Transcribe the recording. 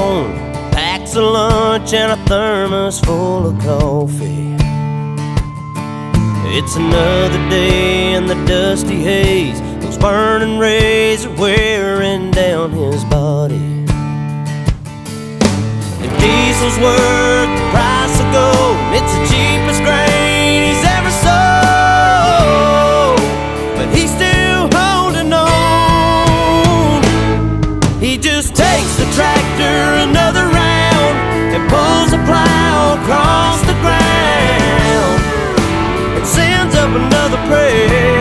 home, packs a lunch and a thermos full of coffee. It's another day in the dusty haze. Those burning rays are wearing down his body. If diesel's worth the price of gold, it's the cheapest grain he's ever sold. But he's still holding on. He just takes the tractor another round and pulls a plow across the ground and sends up another prayer.